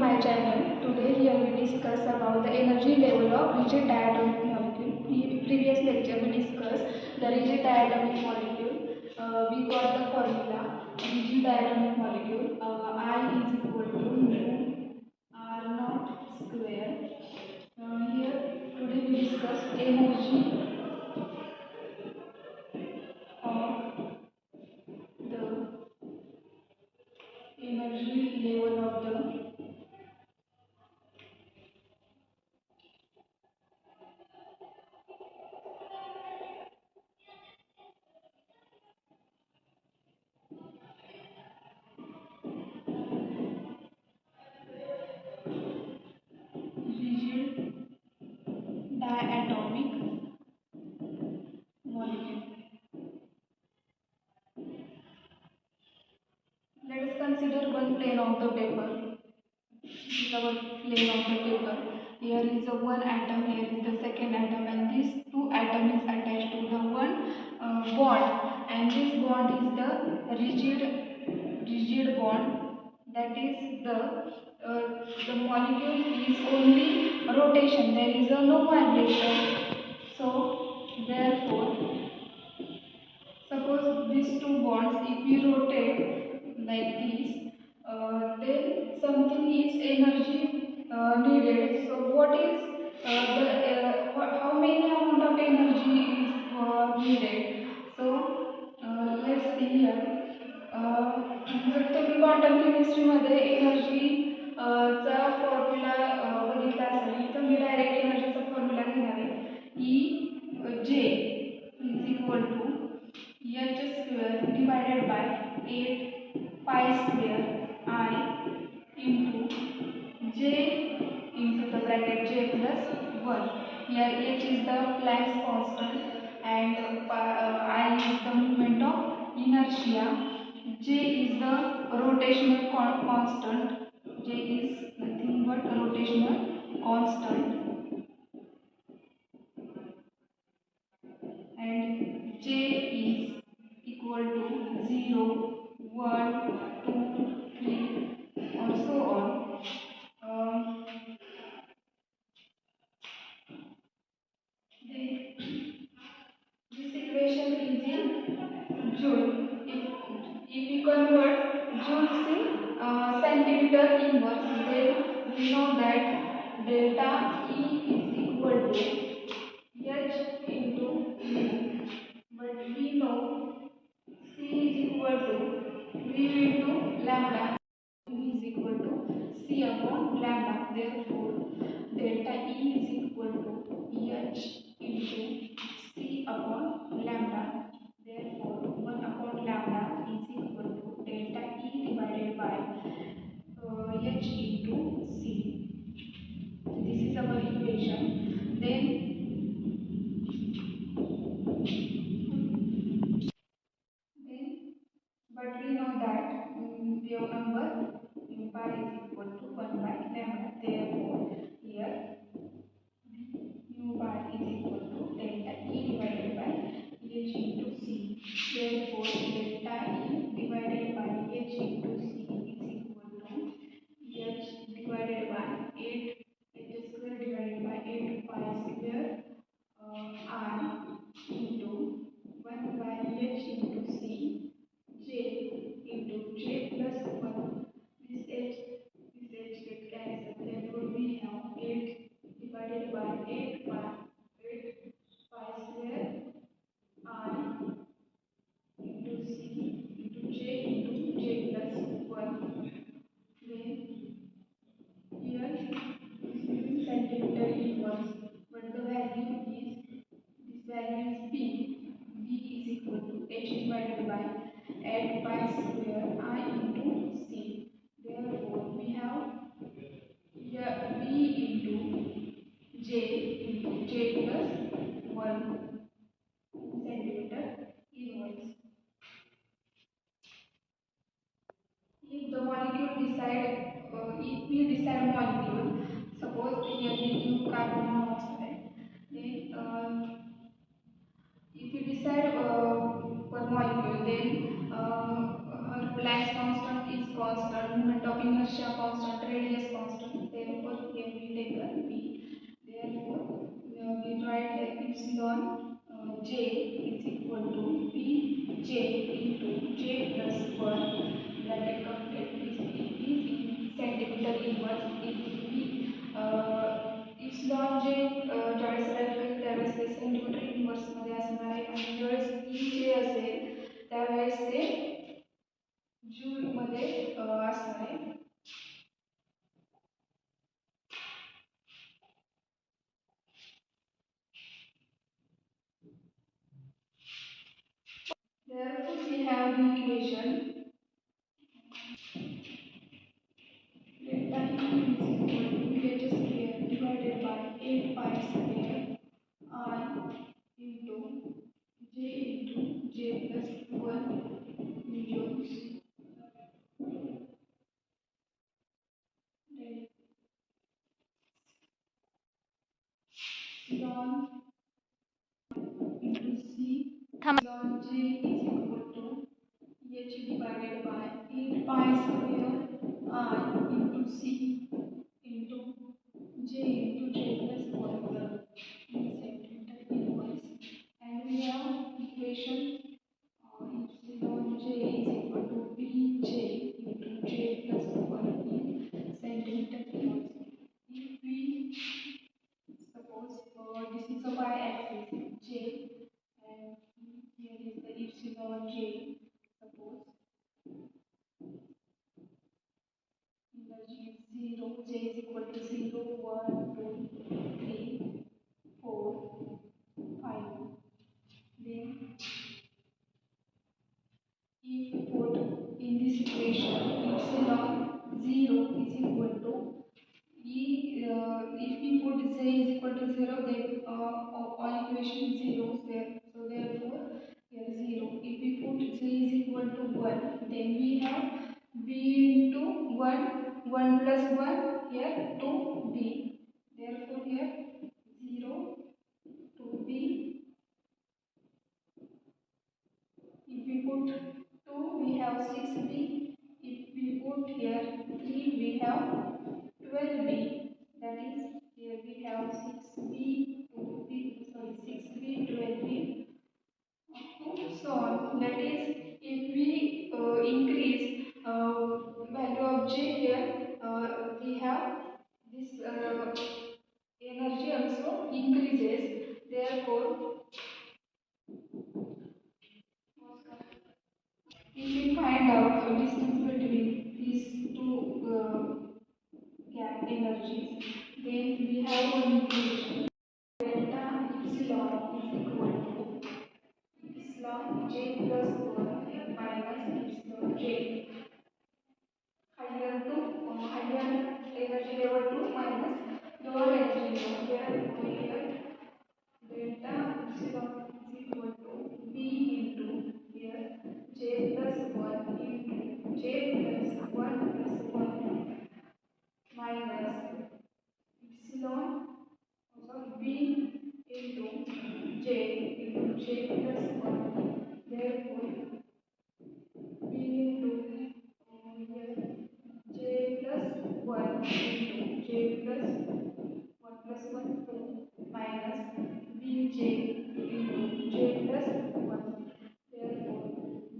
my channel. Today here we discuss about the energy level of rigid diatomic molecule. Previous lecture we discussed the rigid diatomic molecule. We got the formula rigid diatomic molecule. I is equal to mu r naught square. Here today we discuss energy of the energy level of the rigid diatomic molecule. Let us consider one plane of the paper. This is our plane of the paper. Here is a one atom, here is the second atom, and these two atoms is attached to the one bond, and this bond is the rigid bond. That is the molecule is only rotation. There is no vibration. So therefore, suppose these two bonds, if we rotate like this, then something is energy needed. So what is how many amount of energy is needed? So let's see here. जर तुम्ही quantum केमिस्ट्रीमध्ये energy चा formula बघितला असेल तर मी direct एनर्जीचा formula घेणार आहे ई जे is equal to h square divided by 8 pi square I into j into the bracket j plus 1. Here h is the Planck's constant and I is the moment of inertia. J is the rotational constant. J is nothing but rotational constant and j is equal to 0, 1, 2, 3 or so on. Then this equation is in joule. If we convert joules in centimeter inverse, then we know that delta E is equal to H into V. But we know C is equal to V into lambda. V is equal to C upon lambda. Therefore, delta E is equal to H into C upon lambda. Therefore, 1 upon lambda is equal to delta E divided by H into C. This is our equation. Then but we know that wave number pi is equal to 1 by lambda. Therefore, here mu bar is equal to delta E divided by H into C. Therefore, delta E divided by H into C is equal to H divided by 8 H square divided by 8 pi square R into 1 by H into C J into J plus 1. This H get cancelled. Therefore, we have 8 divided by 8 pi square I into C into J plus 1. Then here is in centimeter inverse, but the value is this value is B. B is equal to H divided by 8 pi square I into C. Therefore, we have here B into J plus 1 centimeter inverse. If we decide molecule, suppose here we give carbon monoxide, then if we decide one molecule, then her Planck's constant is constant, moment of inertia constant, radius constant. Therefore, here we take a P. Therefore, we write here epsilon j is equal to P j into j plus 1 bracket complete. It is in centimeter inverse. It will be epsilon j ज्यावेळेस right करेल त्यावेळेस ते centimetre inverse मध्ये असणार आहे आणि ज्यावेळेस ई जे असेल त्यावेळेस ते जूल मध्ये असणार आहे. Therefore, we have the equation delta E is equal to h square divided by 8 pi square I into j plus 1 joules epsilon into c epsilon j is equal to h divided by 8 pi square I into c into j into j plus 1 in centimeter inverse. And we have equation epsilon j is equal to bj into j plus 1 in centimeter inverse. If we suppose this is a y-axis j and here is the epsilon j. Suppose energy is 0, j is equal to 0, 1, 2, 3, 4, 5. Then if we put in this equation epsilon 0 is equal to if we put j is equal to 0, then all equation zeros there. So therefore here 0. If we put j is equal to 1, then we have b into 1, 1 plus 1 here 2b. Therefore here 0 2b. If we put 2, we have 6b. If we put here 3, we have 12b. That is, here we have 6b, 2b, sorry, 6b, 12b, so on. That is, if we increase value of j here, we have this energy also increases. Therefore, if we find out the distance between these two gap energies, then we have one equation. Delta epsilon is equal to epsilon j plus 1 minus epsilon j. Higher to higher energy level to minus lower energy level. Therefore, here delta epsilon is equal to b into here j plus 1 into j plus 1 plus 1 minus epsilon b into j plus 1. Therefore, b into here j plus 1 into j plus 1 plus 1 2 minus bj into j plus 1. Therefore,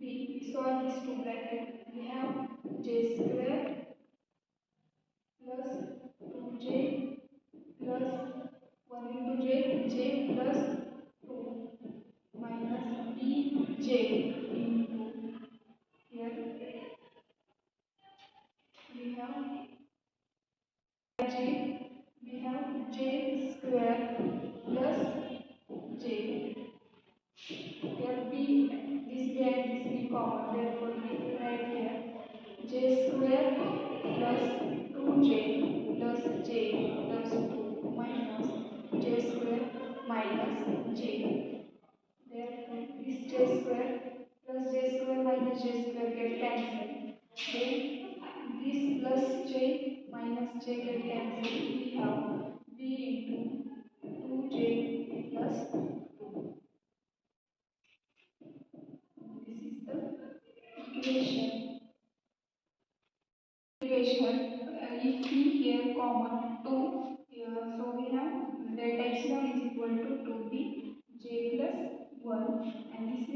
we solve these two brackets. We have j square plus 2j plus 1 into j plus 2 minus bj into here we have j, we have j square plus j. Here b, this b and this b common, therefore we write here j square plus 2j plus j plus 2 minus j square minus j. Therefore, this j square plus j square minus j square get cancelled. Then this plus j minus j get cancelled. We have b into 2j plus 2. This is the equation. pressure, if we here common 2 here, so we have delta epsilon is equal to 2b j plus 1, and this